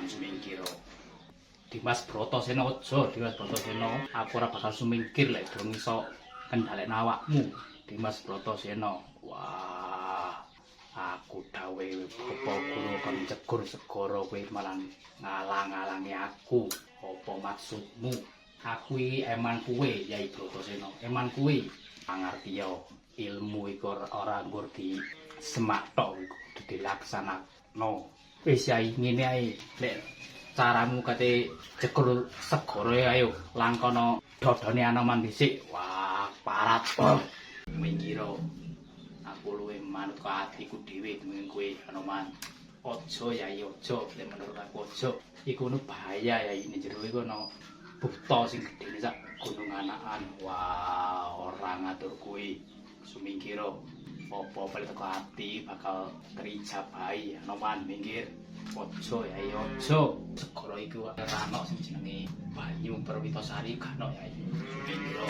Anoman sumingkira. Dimas Bratasena aja, Dimas Bratasena, aku ora bakal sumingkir lek durung iso kendhalekno awakmu. Dimas Bratasena. Wah, aku dawe apa guru kon jegur segara kowe malah ngalang-alangi aku. Apa maksudmu? Aku iki eman kowe, Yai Bratasena. Eman kowe. Pangartiya ilmu iku ora nggur di semak tok iku dilaksanakno. Wis Yai ngene ae. Lek caramu kate jegur segara ayo langkono dodone Anoman dhisik. Wah, parat. Mingkira. Aku luwih manut ke atiku dhewe dening kowe Anoman. Aja Yai aja, lek menurut aku aja. Iku ono bahaya Yai ning jero iku ono buta sing gedene sak gunung anakan. Wah, ora ngatur kuwi. Sumingkira. Apa balik teko ati bakal terijabahi Anoman minggir. Aja Yai aja. Segara iku ora ono sing jenenge Banyu Perwitasari gak ono Yai. Sumingkira.